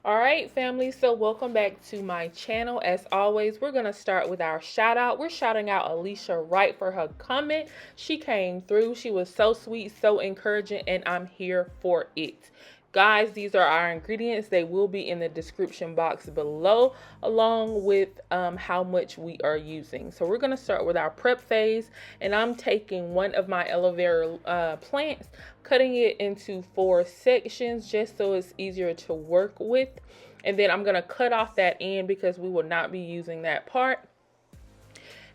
All right, family, so welcome back to my channel. As always, we're going to start with our shout out. We're shouting out Alicia Wright for her comment. She came through. She was so sweet, so encouraging, and I'm here for it. Guys, these are our ingredients. They will be in the description box below, along with how much we are using. So we're going to start with our prep phase, and I'm taking one of my aloe vera plants, cutting it into 4 sections just so it's easier to work with. And then I'm going to cut off that end because we will not be using that part.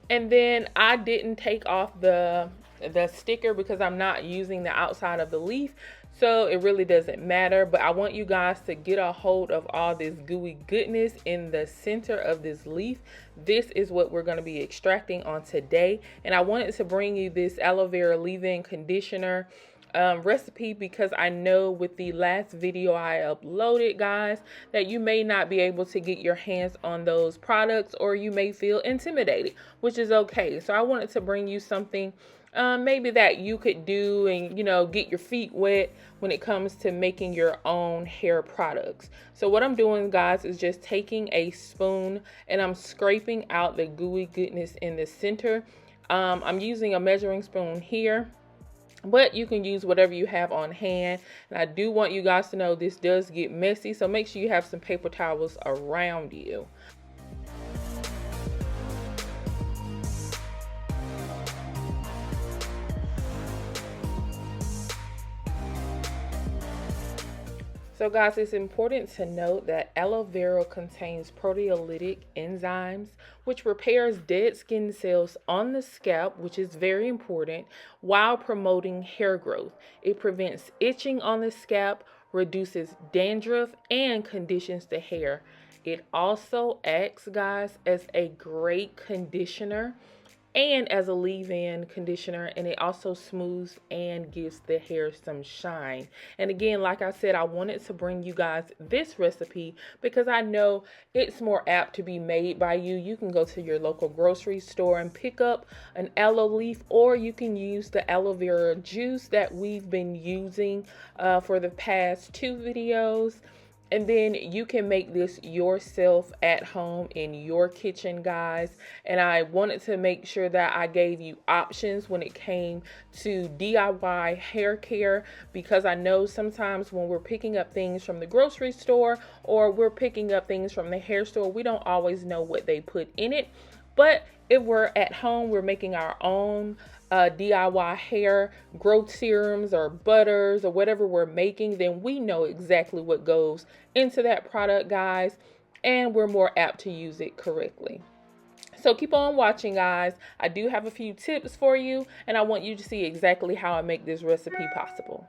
And then I didn't take off the sticker because I'm not using the outside of the leaf, so it really doesn't matter. But I want you guys to get a hold of all this gooey goodness in the center of this leaf. This is what we're going to be extracting on today, and I wanted to bring you this aloe vera leave-in conditioner recipe because I know with the last video I uploaded, guys, that you may not be able to get your hands on those products, or you may feel intimidated, which is okay. So I wanted to bring you something maybe that you could do and, you know, get your feet wet when it comes to making your own hair products. So what I'm doing, guys, is just taking a spoon and I'm scraping out the gooey goodness in the center. I'm using a measuring spoon here, but you can use whatever you have on hand. And I do want you guys to know this does get messy, so make sure you have some paper towels around you. So guys, it's important to note that aloe vera contains proteolytic enzymes, which repairs dead skin cells on the scalp, which is very important, while promoting hair growth. It prevents itching on the scalp, reduces dandruff, and conditions the hair. It also acts, guys, as a great conditioner and as a leave-in conditioner, and it also smooths and gives the hair some shine. And again, like I said, I wanted to bring you guys this recipe because I know it's more apt to be made by you. You can go to your local grocery store and pick up an aloe leaf, or you can use the aloe vera juice that we've been using for the past 2 videos. And then you can make this yourself at home in your kitchen, guys. And I wanted to make sure that I gave you options when it came to DIY hair care, because I know sometimes when we're picking up things from the grocery store or we're picking up things from the hair store, we don't always know what they put in it. But if we're at home, we're making our own DIY hair growth serums or butters or whatever we're making, then we know exactly what goes into that product, guys, and we're more apt to use it correctly. So keep on watching, guys. I do have a few tips for you, and I want you to see exactly how I make this recipe possible.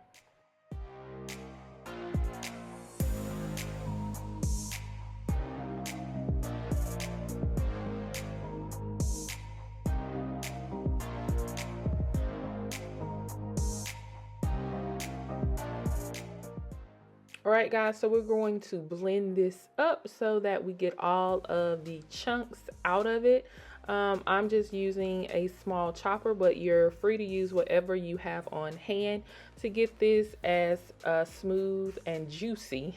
Alright guys, so we're going to blend this up so that we get all of the chunks out of it. I'm just using a small chopper, but you're free to use whatever you have on hand to get this as smooth and juicy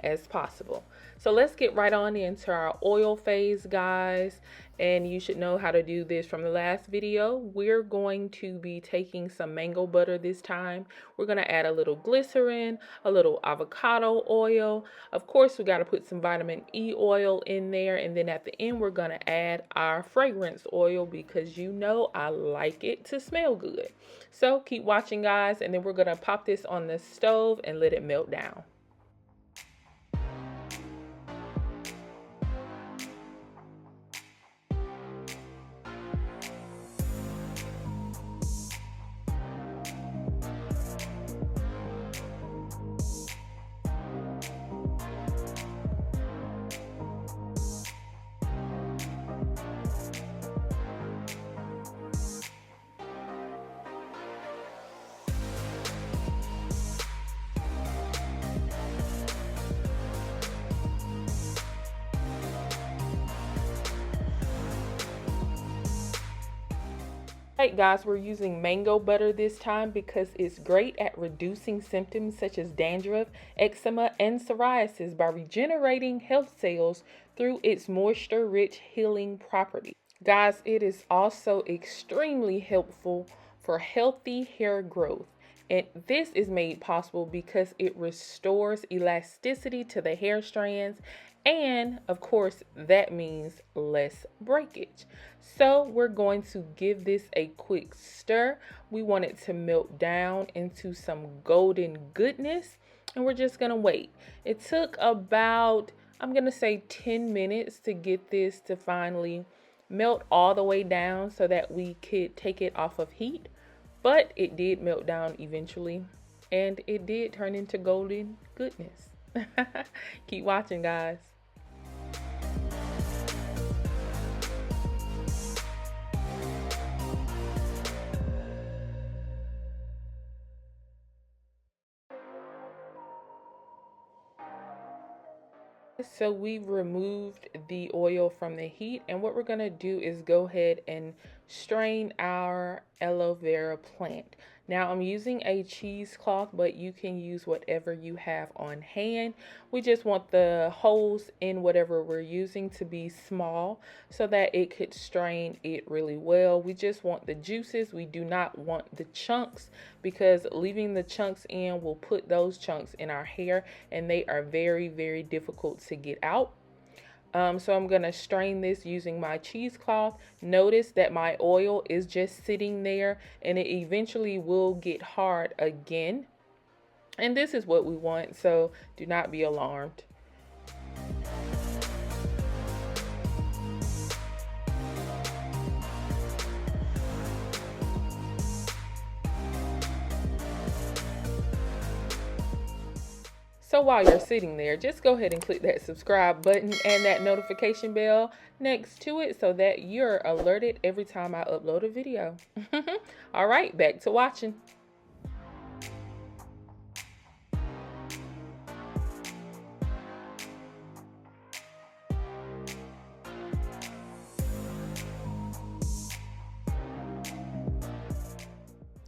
as possible. So let's get right on into our oil phase, guys. And you should know how to do this from the last video. We're going to be taking some mango butter this time. We're going to add a little glycerin, a little avocado oil. Of course, we got to put some vitamin E oil in there. And then at the end, we're going to add our fragrance oil because you know I like it to smell good. So keep watching, guys, and then we're going to pop this on the stove and let it melt down. Right, guys, we're using mango butter this time because it's great at reducing symptoms such as dandruff, eczema, and psoriasis by regenerating health cells through its moisture-rich healing properties. Guys, it is also extremely helpful for healthy hair growth. And this is made possible because it restores elasticity to the hair strands. And of course, that means less breakage. So we're going to give this a quick stir. We want it to melt down into some golden goodness. And we're just going to wait. It took about, I'm going to say 10 minutes to get this to finally melt all the way down so that we could take it off of heat. But it did melt down eventually, and it did turn into golden goodness. Keep watching, guys. So we've removed the oil from the heat, and what we're going to do is go ahead and strain our aloe vera plant. Now I'm using a cheesecloth, but you can use whatever you have on hand. We just want the holes in whatever we're using to be small so that it could strain it really well. We just want the juices. We do not want the chunks, because leaving the chunks in will put those chunks in our hair, and they are very, very difficult to get out. So I'm going to strain this using my cheesecloth. Notice that my oil is just sitting there, and it eventually will get hard again. And this is what we want, so do not be alarmed. So while you're sitting there, just go ahead and click that subscribe button and that notification bell next to it so that you're alerted every time I upload a video. All right, back to watching.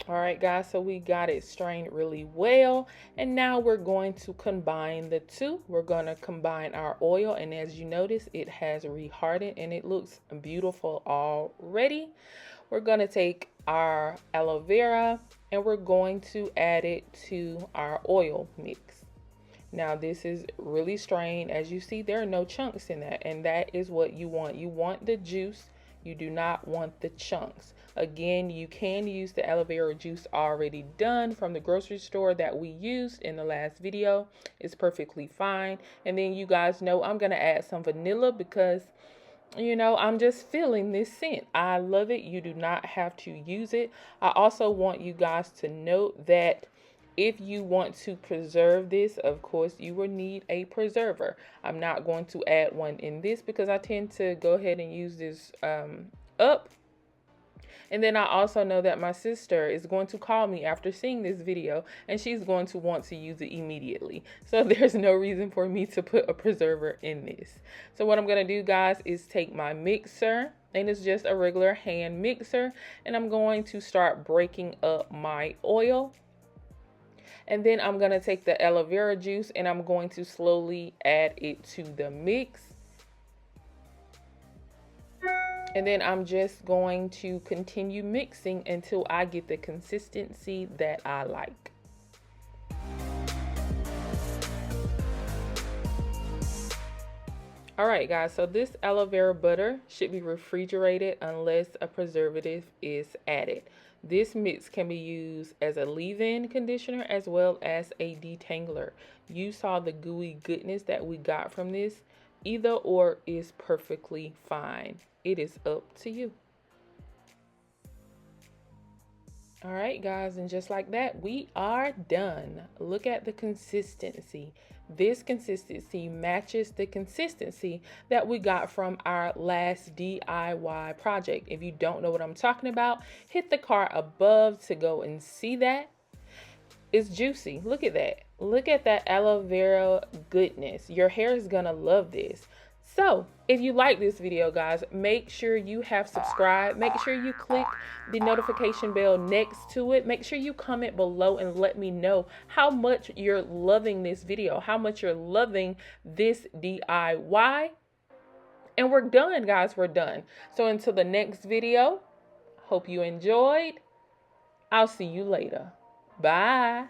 All right, guys, so we got it strained really well, and now we're going to combine the two. We're going to combine our oil, and as you notice, it has rehardened and it looks beautiful already. We're going to take our aloe vera and we're going to add it to our oil mix. Now this is really strained. As you see, there are no chunks in that, and that is what you want. You want the juice. You do not want the chunks. Again, you can use the aloe vera juice already done from the grocery store that we used in the last video. It's perfectly fine. And then you guys know I'm going to add some vanilla because, you know, I'm just feeling this scent. I love it. You do not have to use it. I also want you guys to note that if you want to preserve this, of course, you will need a preserver. I'm not going to add one in this because I tend to go ahead and use this up. And then I also know that my sister is going to call me after seeing this video, and she's going to want to use it immediately. So there's no reason for me to put a preserver in this. So what I'm going to do, guys, is take my mixer, and it's just a regular hand mixer, and I'm going to start breaking up my oil. And then I'm going to take the aloe vera juice and I'm going to slowly add it to the mix. And then I'm just going to continue mixing until I get the consistency that I like. All right, guys, so this aloe vera butter should be refrigerated unless a preservative is added. This mix can be used as a leave-in conditioner as well as a detangler. You saw the gooey goodness that we got from this. Either or is perfectly fine. It is up to you. All right, guys, and just like that, we are done. Look at the consistency. This consistency matches the consistency that we got from our last DIY project. If you don't know what I'm talking about, hit the card above to go and see that. It's juicy. Look at that. Look at that aloe vera goodness. Your hair is gonna love this. So if you like this video, guys, make sure you have subscribed. Make sure you click the notification bell next to it. Make sure you comment below and let me know how much you're loving this video, how much you're loving this DIY. And we're done, guys. We're done. So until the next video, hope you enjoyed. I'll see you later. Bye.